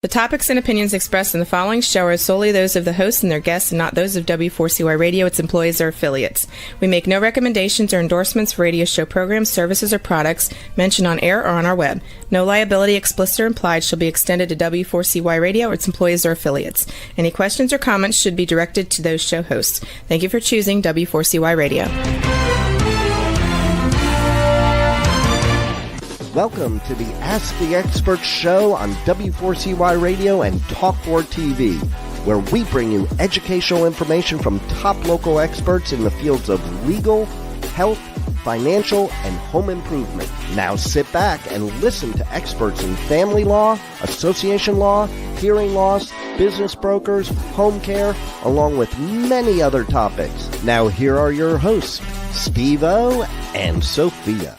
The topics and opinions expressed in the following show are solely those of the host and their guests and not those of W4CY Radio, its employees, or affiliates. We make no recommendations or endorsements for radio show programs, services, or products mentioned on air or on our web. No liability, explicit or implied, shall be extended to W4CY Radio or its employees or affiliates. Any questions or comments should be directed to those show hosts. Thank you for choosing W4CY Radio. Welcome to the Ask the Expert show on W4CY Radio and Talk4 TV, where we bring you educational information from top local experts in the fields of legal, health, financial, and home improvement. Now sit back and listen to experts in family law, association law, hearing loss, business brokers, home care, along with many other topics. Now here are your hosts, Steve-O and Sophia.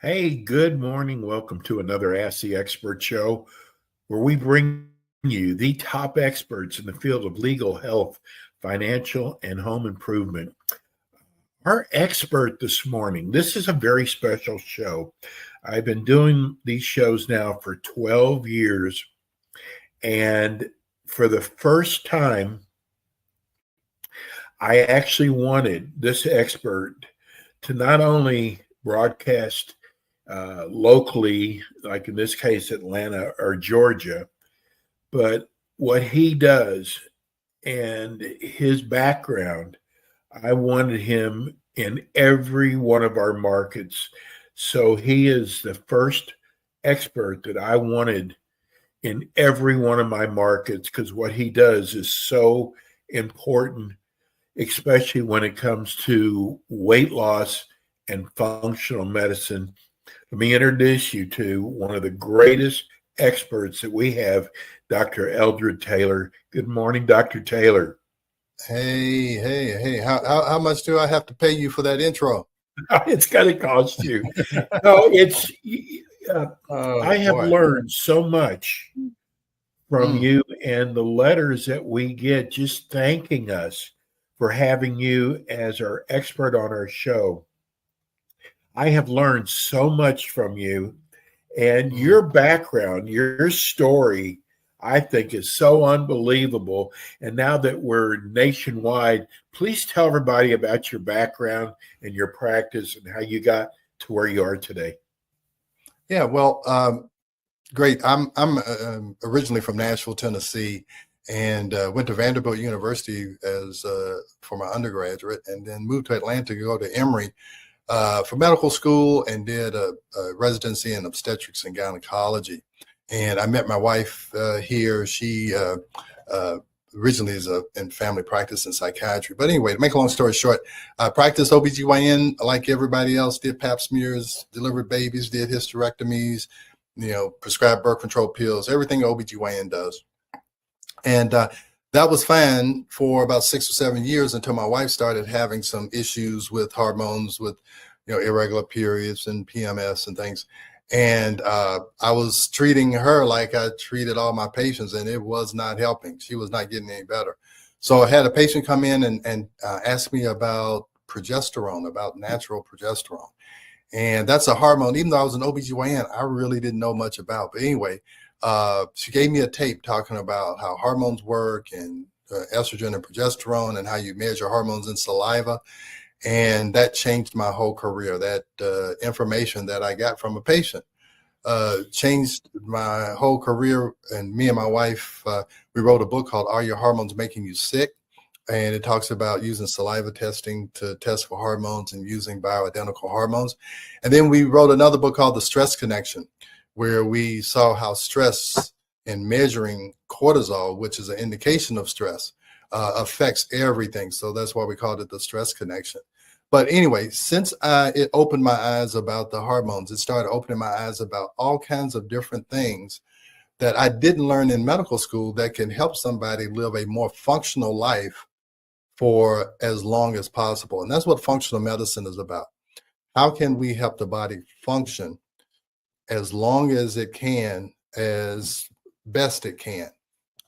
Hey, good morning. Welcome to another Ask the Expert show, where we bring you the top experts in the field of legal, health, financial, and home improvement. Our expert this morning, this is a very special show. I've been doing these shows now for 12 years, and for the first time, I actually wanted this expert to not only broadcast locally, like in this case, Atlanta or Georgia, but what he does and his background, I wanted him in every one of our markets. So he is the first expert that I wanted in every one of my markets, because what he does is so important, especially when it comes to weight loss and functional medicine. Let me introduce you to one of the greatest experts that we have, Dr. Eldred Taylor. Good morning, Dr. Taylor. Hey. How much do I have to pay you for that intro? It's got to cost you. No, I have learned so much from you and the letters that we get just thanking us for having you as our expert on our show. I have learned so much from you, and your background, your story, I think is so unbelievable. And now that we're nationwide, please tell everybody about your background and your practice and how you got to where you are today. Yeah, well, great. I'm originally from Nashville, Tennessee, and went to Vanderbilt University as for my undergraduate, and then moved to Atlanta to go to Emory for medical school, and did a residency in obstetrics and gynecology. And I met my wife here. She originally is in family practice and psychiatry. But anyway, to make a long story short, I practiced OBGYN like everybody else, did pap smears, delivered babies, did hysterectomies, prescribed birth control pills, everything OBGYN does. And that was fine for about 6 or 7 years until my wife started having some issues with hormones, with irregular periods and PMS and things. And I was treating her like I treated all my patients, and it was not helping. She was not getting any better. So I had a patient come in and ask me about progesterone, about natural progesterone. And that's a hormone. Even though I was an OBGYN, I really didn't know much about. But anyway, she gave me a tape talking about how hormones work and estrogen and progesterone and how you measure hormones in saliva. And that changed my whole career. That information that I got from a patient changed my whole career. And me and my wife, we wrote a book called Are Your Hormones Making You Sick? And it talks about using saliva testing to test for hormones and using bioidentical hormones. And then we wrote another book called The Stress Connection, where we saw how stress and measuring cortisol, which is an indication of stress, affects everything. So that's why we called it The Stress Connection. But anyway, since it opened my eyes about the hormones, it started opening my eyes about all kinds of different things that I didn't learn in medical school that can help somebody live a more functional life for as long as possible. And that's what functional medicine is about. How can we help the body function as long as it can, as best it can?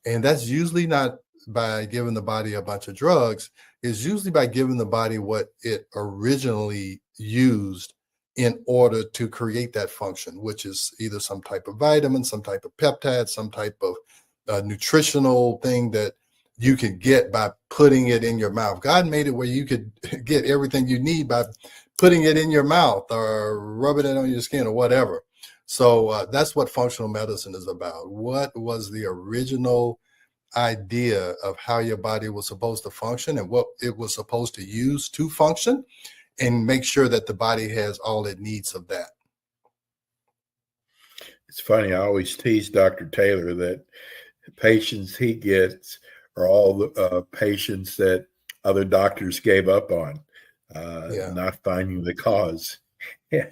And that's usually not by giving the body a bunch of drugs. Is usually by giving the body what it originally used in order to create that function, which is either some type of vitamin, some type of peptide, some type of nutritional thing that you can get by putting it in your mouth. God made it where you could get everything you need by putting it in your mouth or rubbing it on your skin or whatever. So that's what functional medicine is about. What was the original idea of how your body was supposed to function and what it was supposed to use to function, and make sure that the body has all it needs of that. It's funny, I always tease Dr. Taylor that the patients he gets are all the patients that other doctors gave up on, not finding the cause. I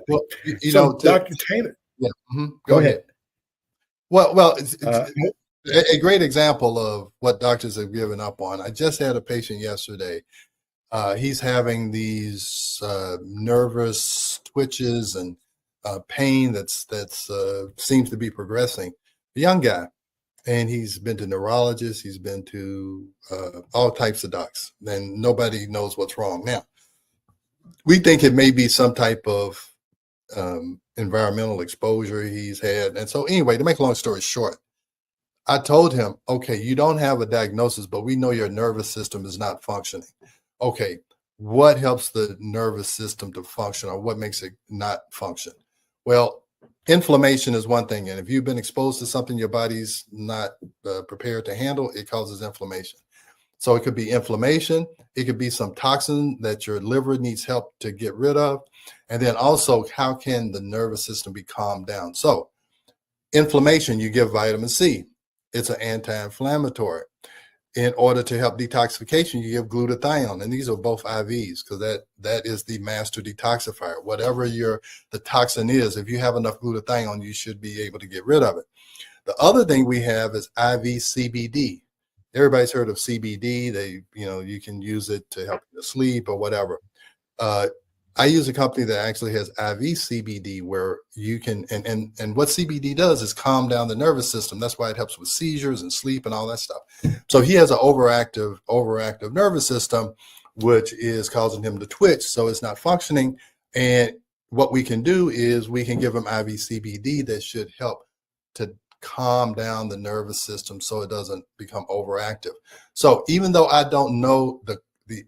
think, well, Dr. Taylor. Yeah, go ahead. Well, it's a great example of what doctors have given up on. I just had a patient yesterday. He's having these nervous twitches and pain that's seems to be progressing. A young guy, and he's been to neurologists. He's been to all types of docs, and nobody knows what's wrong. Now, we think it may be some type of environmental exposure he's had. And so anyway, to make a long story short, I told him, okay, you don't have a diagnosis, but we know your nervous system is not functioning. Okay, what helps the nervous system to function, or what makes it not function? Well, inflammation is one thing. And if you've been exposed to something your body's not prepared to handle, it causes inflammation. So it could be inflammation. It could be some toxin that your liver needs help to get rid of. And then also, how can the nervous system be calmed down? So inflammation, you give vitamin C. It's an anti-inflammatory. In order to help detoxification, you give glutathione, and these are both IVs because that is the master detoxifier. Whatever the toxin is, if you have enough glutathione, you should be able to get rid of it. The other thing we have is IV CBD. Everybody's heard of CBD. You can use it to help you sleep or whatever. I use a company that actually has IV CBD where you can, and what CBD does is calm down the nervous system. That's why it helps with seizures and sleep and all that stuff. So he has an overactive nervous system, which is causing him to twitch. So it's not functioning. And what we can do is we can give him IV CBD that should help to calm down the nervous system so it doesn't become overactive. So even though I don't know the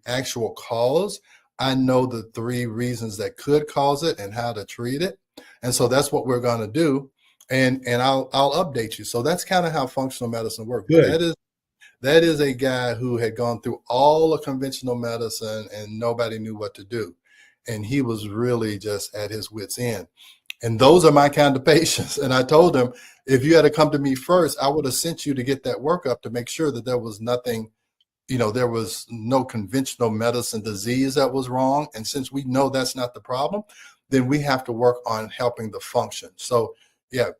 actual cause, I know the 3 reasons that could cause it and how to treat it. And so that's what we're going to do. And I'll update you. So that's kind of how functional medicine works. That is a guy who had gone through all the conventional medicine and nobody knew what to do. And he was really just at his wit's end. And those are my kind of patients. And I told him, if you had to come to me first, I would have sent you to get that workup to make sure that there was nothing, there was no conventional medicine disease that was wrong. And since we know that's not the problem, then we have to work on helping the function. So yeah,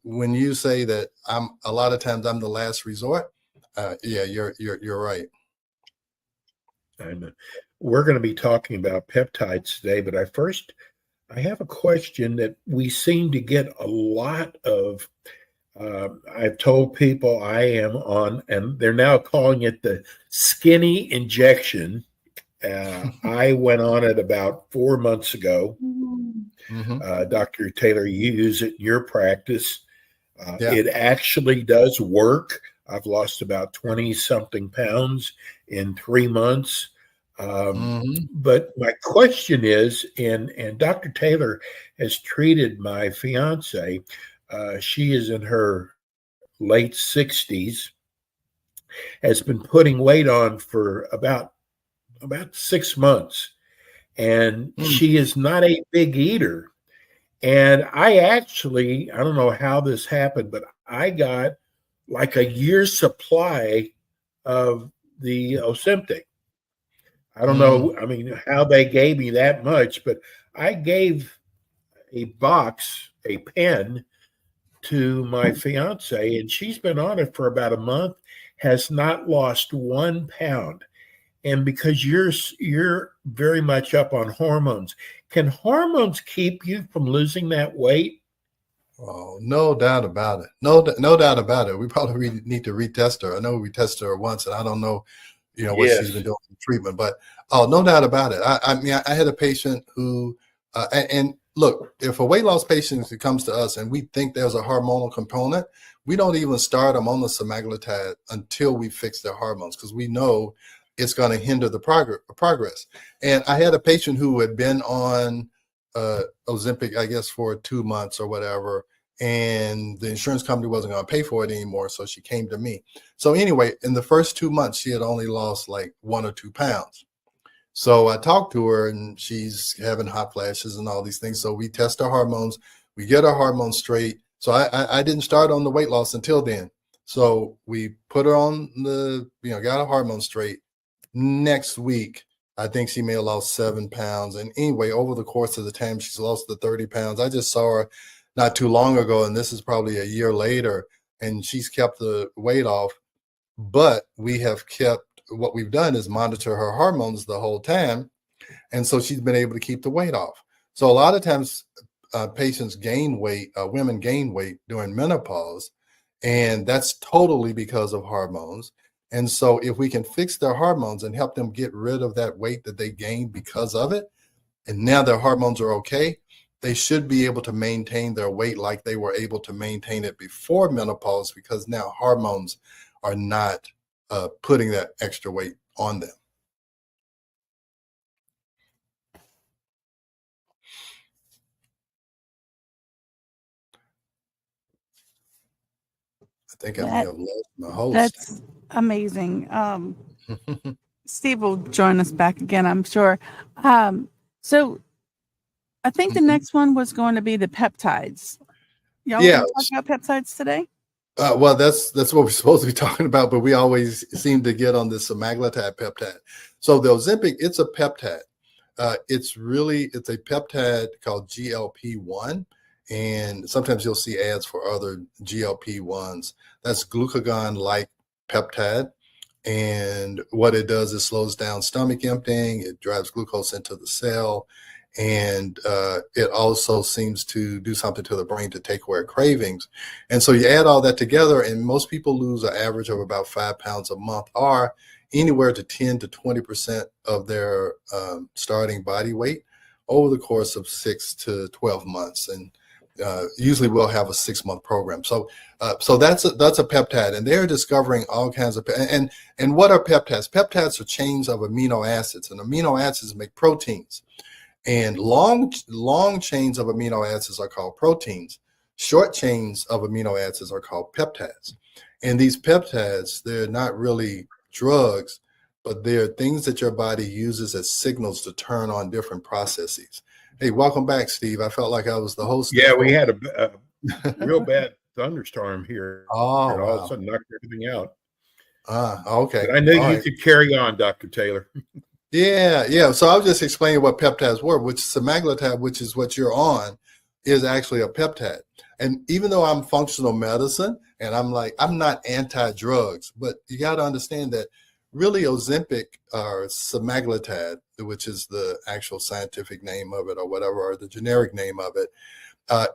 when you say that a lot of times I'm the last resort, you're right. We're going to be talking about peptides today, but I have a question that we seem to get a lot of. I've told people I am on, and they're now calling it the skinny injection. I went on it about 4 months ago. Dr. Taylor, you use it in your practice. It actually does work. I've lost about 20-something pounds in 3 months. But my question is, and Dr. Taylor has treated my fiance. She is in her late 60s, has been putting weight on for about 6 months, and she is not a big eater. And I don't know how this happened, but I got like a year's supply of the Ozempic. I don't know, how they gave me that much, but I gave a pen to my fiance, and she's been on it for about a month, has not lost 1 pound. And because you're very much up on hormones, can hormones keep you from losing that weight? Oh, no doubt about it. No doubt about it. We probably need to retest her. I know we tested her once, and I don't know what she's been doing in treatment. But no doubt about it. I mean, I had a patient who, and look, if a weight loss patient comes to us and we think there's a hormonal component, we don't even start them on the semaglutide until we fix their hormones, because we know it's going to hinder the progress. And I had a patient who had been on Ozempic, I guess, for 2 months or whatever, and the insurance company wasn't going to pay for it anymore, so she came to me. So anyway, in the first 2 months, she had only lost like 1 or 2 pounds. So I talked to her, and she's having hot flashes and all these things. So we test her hormones, we get her hormones straight. So I didn't start on the weight loss until then. So we put her on the, got her hormones straight. Next week, I think she may have lost 7 pounds. And anyway, over the course of the time, she's lost the 30 pounds. I just saw her not too long ago, and this is probably a year later, and she's kept the weight off. But what we've done is monitor her hormones the whole time. And so she's been able to keep the weight off. So a lot of times patients gain weight, women gain weight during menopause, and that's totally because of hormones. And so if we can fix their hormones and help them get rid of that weight that they gained because of it, and now their hormones are okay, they should be able to maintain their weight like they were able to maintain it before menopause, because now hormones are not putting that extra weight on them. I think I may have lost my host. That's amazing. Steve will join us back again, I'm sure. So I think the next one was going to be the peptides. Y'all want to talk about peptides today? Well, that's what we're supposed to be talking about, but we always seem to get on this semaglutide peptide. So the Ozempic, it's a peptide. It's a peptide called GLP-1, and sometimes you'll see ads for other GLP-1s. That's glucagon-like peptide, and what it does is slows down stomach emptying. It drives glucose into the cell, and it also seems to do something to the brain to take away cravings. And so you add all that together, and most people lose an average of about 5 pounds a month, or anywhere to 10 to 20% of their starting body weight over the course of 6 to 12 months. And usually we'll have a 6-month program. So that's a peptide, and they're discovering all kinds of, and what are peptides? Peptides are chains of amino acids, and amino acids make proteins. And long chains of amino acids are called proteins. Short chains of amino acids are called peptides. And these peptides, they're not really drugs, but they're things that your body uses as signals to turn on different processes. Hey, welcome back, Steve. I felt like I was the host. Yeah, we had a real bad thunderstorm here. Oh, and all of a sudden knocked everything out. Okay. But I knew you could carry on, Dr. Taylor. Yeah. So I was just explaining what peptides were, which semaglutide, which is what you're on, is actually a peptide. And even though I'm functional medicine and I'm not anti-drugs, but you got to understand that really Ozempic or semaglutide, which is the actual scientific name of it or whatever, or the generic name of it,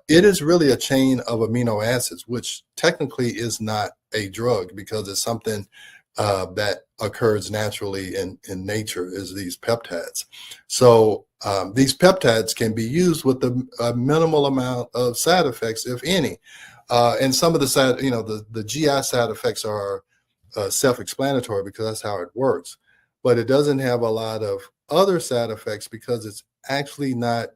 it is really a chain of amino acids, which technically is not a drug because it's something that occurs naturally in nature, is these peptides. So these peptides can be used with a minimal amount of side effects, if any. And some of the GI side effects are self-explanatory because that's how it works. But it doesn't have a lot of other side effects because it's actually not,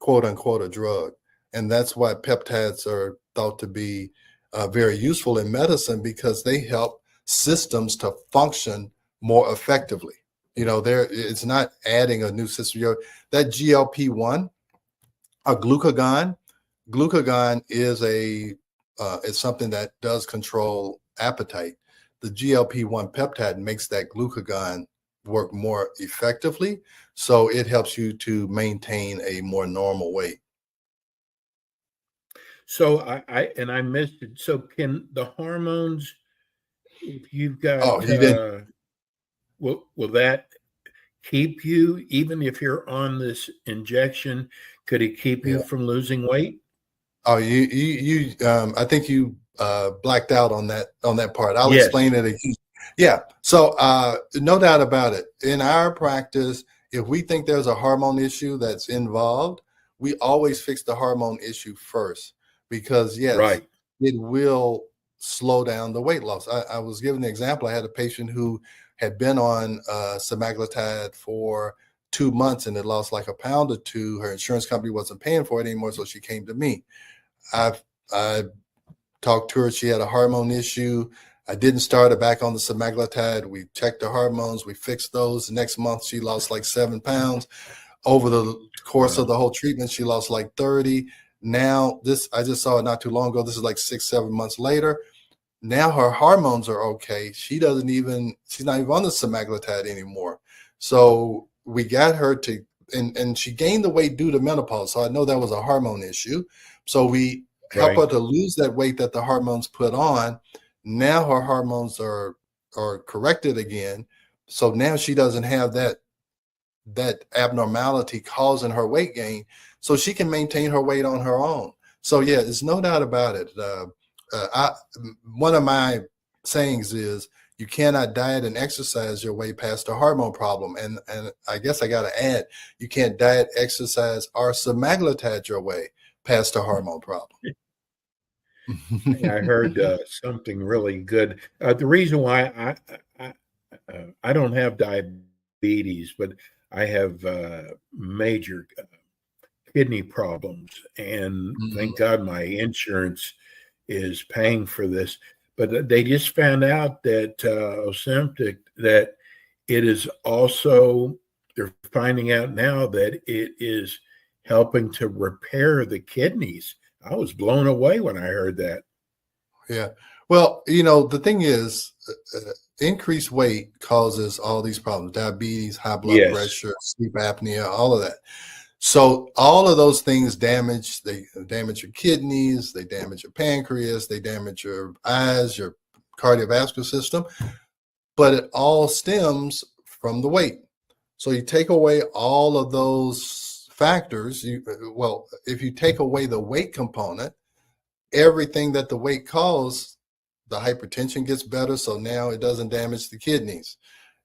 quote unquote, a drug. And that's why peptides are thought to be very useful in medicine, because they help systems to function more effectively. It's not adding a new system. That GLP-1 or glucagon is something that does control appetite. The GLP-1 peptide makes that glucagon work more effectively, so it helps you to maintain a more normal weight. So I missed it. So can the hormones, if you've got, will that keep you, even if you're on this injection, could it keep you from losing weight? Oh, I think you blacked out on that part. I'll explain it again. Yeah. So no doubt about it. In our practice, if we think there's a hormone issue that's involved, we always fix the hormone issue first because yes, Right. it will slow down the weight loss. I was giving an example. I had a patient who had been on semaglutide for 2 months and had lost like a pound or two. Her insurance company wasn't paying for it anymore, so she came to me. I talked to her. She had a hormone issue. I didn't start her back on the semaglutide. We checked her hormones. We fixed those. The next month, she lost like 7 pounds. Over the course of the whole treatment, she lost like 30. Now, I just saw it not too long ago. This is like 6-7 months later. Now her hormones are okay. She's not even on the semaglutide anymore. So we got her to, and she gained the weight due to menopause. So I know that was a hormone issue. So we help her to lose that weight that the hormones put on. Now her hormones are corrected again. So now she doesn't have that abnormality causing her weight gain. So she can maintain her weight on her own. So yeah, there's no doubt about it. One of my sayings is you cannot diet and exercise your way past a hormone problem. And I guess I got to add, you can't diet, exercise, or semaglutide your way past a hormone problem. I heard something really good. The reason why I don't have diabetes, but I have major kidney problems, and thank God my insurance is paying for this. But they just found out that Ozempic, that it is also, they're finding out now that it is helping to repair the kidneys. I was blown away when I heard that. Yeah. Well, the thing is, increased weight causes all these problems: diabetes, high blood pressure, sleep apnea, all of that. So all of those things they damage your kidneys, they damage your pancreas, they damage your eyes, your cardiovascular system, but it all stems from the weight. So you take away all of those factors, if you take away the weight component, everything that the weight caused, the hypertension gets better, so now it doesn't damage the kidneys.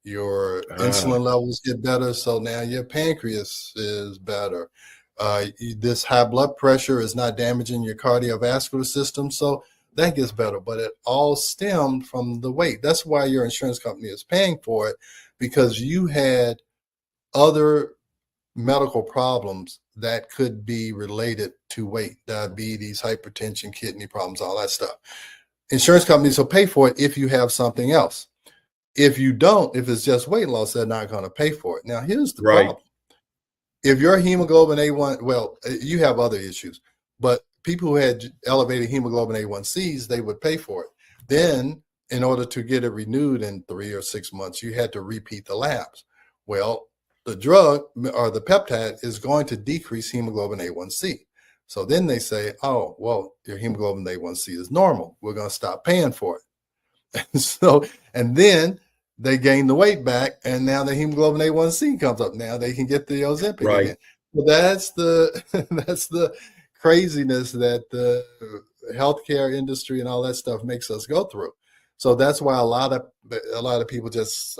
Your insulin levels get better, so now your pancreas is better. This high blood pressure is not damaging your cardiovascular system, so that gets better. But it all stemmed from the weight. That's why your insurance company is paying for it, because you had other medical problems that could be related to weight: diabetes, hypertension, kidney problems, all that stuff. Insurance companies will pay for it if you have something else. If you don't, if it's just weight loss, they're not going to pay for it. Now, here's the problem. If your hemoglobin A1, well, you have other issues, but people who had elevated hemoglobin A1Cs, they would pay for it. Then, in order to get it renewed in 3 or 6 months, you had to repeat the labs. Well, the drug or the peptide is going to decrease hemoglobin A1C. So then they say, oh, well, your hemoglobin A1C is normal. We're going to stop paying for it. And then they gain the weight back, and now the hemoglobin A1C comes up. Now they can get the Ozempic again. Well, that's the craziness that the healthcare industry and all that stuff makes us go through. So that's why a lot of people just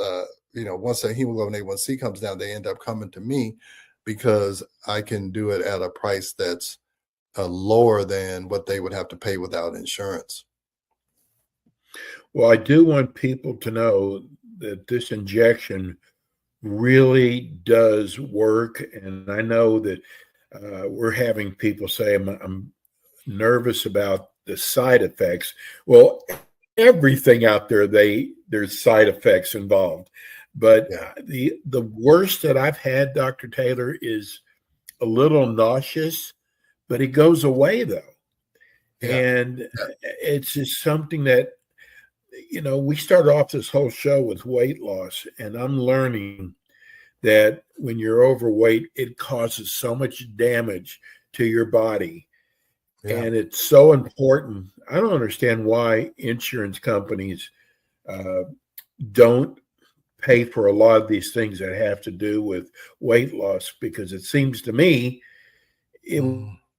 once their hemoglobin A1C comes down, they end up coming to me, because I can do it at a price that's lower than what they would have to pay without insurance. Well, I do want people to know that this injection really does work. And I know that we're having people say, I'm nervous about the side effects. Well, everything out there, there's side effects involved. But the worst that I've had, Dr. Taylor, is a little nauseous, but it goes away though. And it's just something that, we started off this whole show with weight loss, and I'm learning that when you're overweight, it causes so much damage to your body. And it's so important. I don't understand why insurance companies don't pay for a lot of these things that have to do with weight loss, because it seems to me it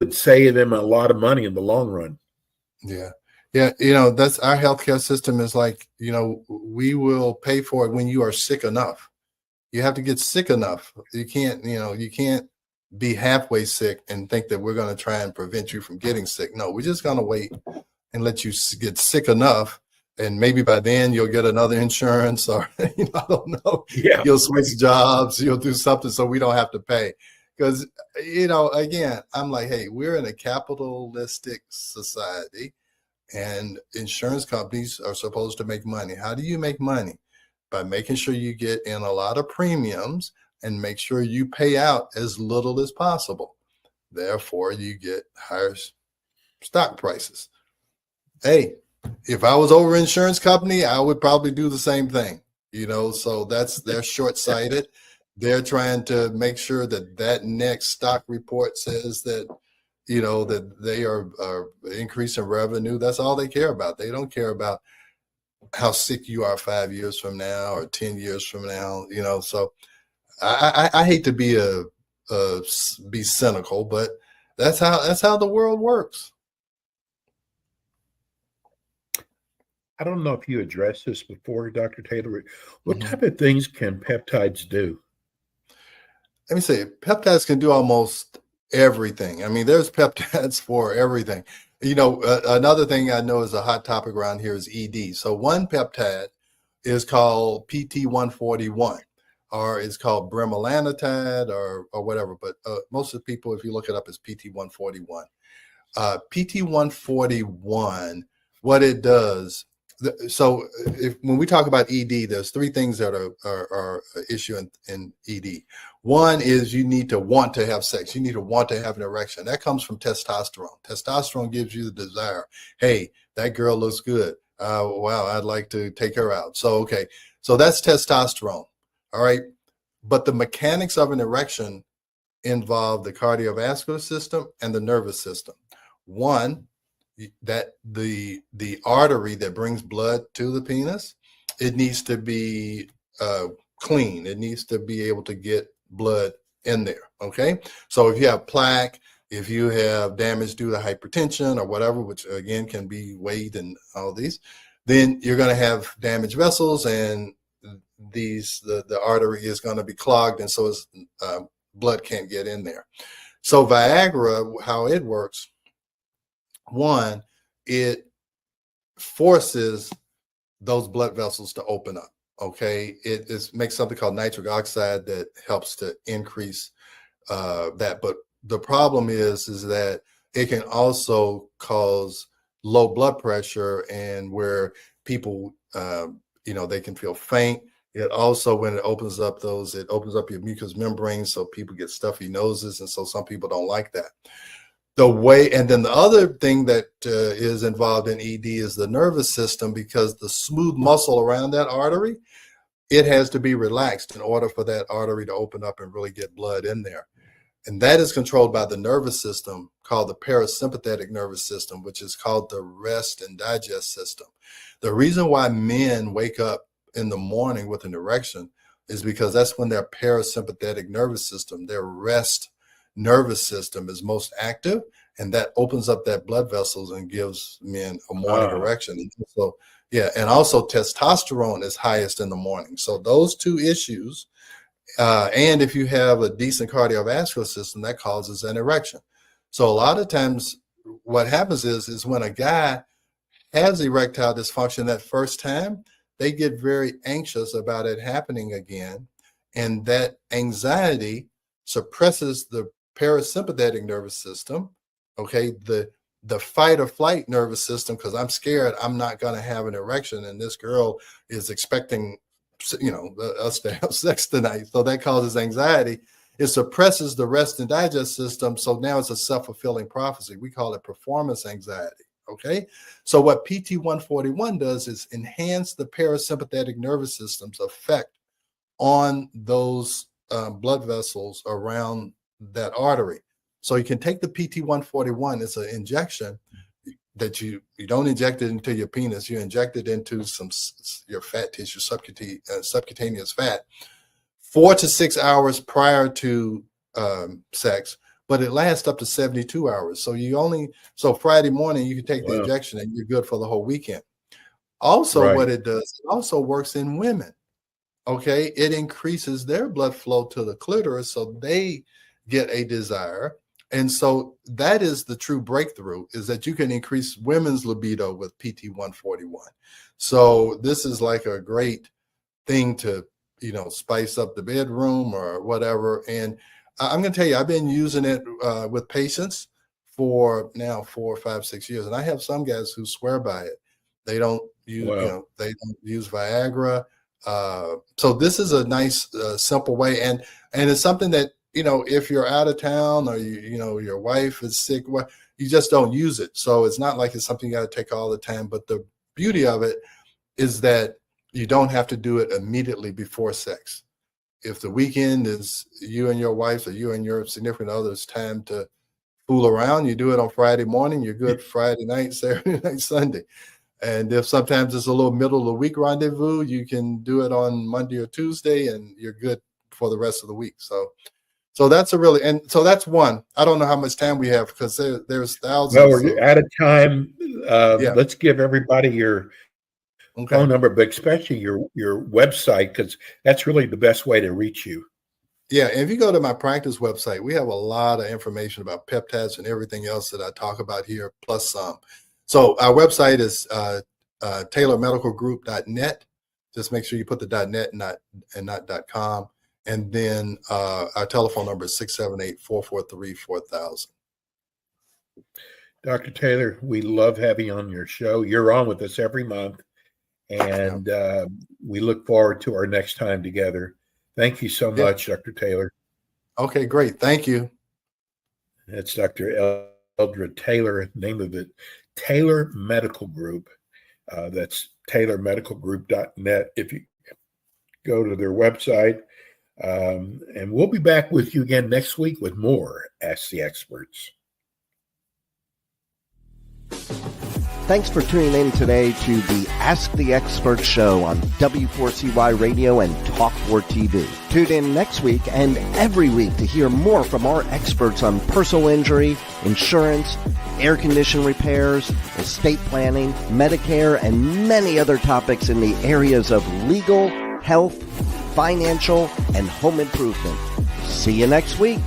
would save them a lot of money in the long run. Yeah. Yeah, that's our healthcare system is like, we will pay for it when you are sick enough. You have to get sick enough. You can't be halfway sick and think that we're going to try and prevent you from getting sick. No, we're just going to wait and let you get sick enough. And maybe by then you'll get another insurance or, I don't know, Yeah. you'll switch jobs, you'll do something so we don't have to pay. Because, again, I'm like, hey, we're in a capitalistic society and insurance companies are supposed to make money. How do you make money? By making sure you get in a lot of premiums and make sure you pay out as little as possible. Therefore, you get higher stock prices. Hey, if I was over insurance company, I would probably do the same thing, so they're short-sighted. They're trying to make sure that next stock report says that, that they are increasing revenue. That's all they care about. They don't care about how sick you are 5 years from now or 10 years from now, so I hate to be be cynical, but that's how the world works. I don't know if you addressed this before, Dr. Taylor. What type of things can peptides do? Let me say, peptides can do almost everything. I mean, there's peptides for everything. Another thing I know is a hot topic around here is ED. So one peptide is called PT141, or it's called bremelanotide or whatever. But most of the people, if you look it up, is PT141. PT141, what it does. So when we talk about ED, there's three things that are an issue in ED. One is you need to want to have sex. You need to want to have an erection. That comes from testosterone. Testosterone gives you the desire. Hey, that girl looks good. Wow, I'd like to take her out. So that's testosterone. All right. But the mechanics of an erection involve the cardiovascular system and the nervous system. One, that the artery that brings blood to the penis, it needs to be clean. It needs to be able to get blood in there. Okay. So if you have plaque, if you have damage due to hypertension or whatever, which again can be weight and all these, then you're going to have damaged vessels, and the artery is going to be clogged, and so blood can't get in there. So Viagra, how it works, one, it forces those blood vessels to open up. Okay, it makes something called nitric oxide that helps to increase that. But the problem is that it can also cause low blood pressure, and where people, they can feel faint. It also, when it opens up your mucous membranes, so people get stuffy noses, and so some people don't like that. And then the other thing that is involved in ED is the nervous system, because the smooth muscle around that artery, it has to be relaxed in order for that artery to open up and really get blood in there. And that is controlled by the nervous system called the parasympathetic nervous system, which is called the rest and digest system. The reason why men wake up in the morning with an erection is because that's when their parasympathetic nervous system, their rest nervous system, is most active, and that opens up that blood vessels and gives men a morning erection. So and also testosterone is highest in the morning. So those two issues, and if you have a decent cardiovascular system, that causes an erection. So a lot of times what happens is when a guy has erectile dysfunction that first time, they get very anxious about it happening again, and that anxiety suppresses the parasympathetic nervous system, okay, the fight or flight nervous system, because I'm scared I'm not going to have an erection, and this girl is expecting, us to have sex tonight. So that causes anxiety. It suppresses the rest and digest system. So now it's a self-fulfilling prophecy. We call it performance anxiety. Okay. So what PT141 does is enhance the parasympathetic nervous system's effect on those blood vessels around that artery. So you can take the PT141, it's an injection that you don't inject it into your penis, you inject it into your fat tissue, subcutaneous fat, 4 to 6 hours prior to sex, but it lasts up to 72 hours. So Friday morning, you can take the injection and you're good for the whole weekend. Also, what it does, it also works in women. Okay. It increases their blood flow to the clitoris, so they get a desire. And so that is the true breakthrough, is that you can increase women's libido with PT-141. So this is like a great thing to, spice up the bedroom or whatever. And I'm going to tell you, I've been using it with patients for now 4, 5, 6 years. And I have some guys who swear by it. They don't use, they don't use Viagra. So this is a nice, simple way. And it's something that, if you're out of town or your wife is sick, you just don't use it. So it's not like it's something you got to take all the time. But the beauty of it is that you don't have to do it immediately before sex. If the weekend is you and your wife or you and your significant other's time to fool around, you do it on Friday morning, you're good Friday night, Saturday night, Sunday. And if sometimes it's a little middle of the week rendezvous, you can do it on Monday or Tuesday and you're good for the rest of the week. So that's so that's one. I don't know how much time we have because there's thousands. Well, we're out of time. Let's give everybody your phone number, but especially your website, because that's really the best way to reach you. Yeah, and if you go to my practice website, we have a lot of information about peptides and everything else that I talk about here, plus some. So our website is taylormedicalgroup.net. Just make sure you put the .net and not .com. And then our telephone number is 678-443-4000. Dr. Taylor, we love having you on your show. You're on with us every month, and we look forward to our next time together. Thank you so much, Dr. Taylor. Okay, great. Thank you. That's Dr. Eldred Taylor, name of it, Taylor Medical Group. That's taylormedicalgroup.net if you go to their website. And we'll be back with you again next week with more Ask the Experts. Thanks for tuning in today to the Ask the Experts show on W4CY Radio and Talk4 TV. Tune in next week and every week to hear more from our experts on personal injury, insurance, air condition repairs, estate planning, Medicare, and many other topics in the areas of legal, health, financial, and home improvement. See you next week.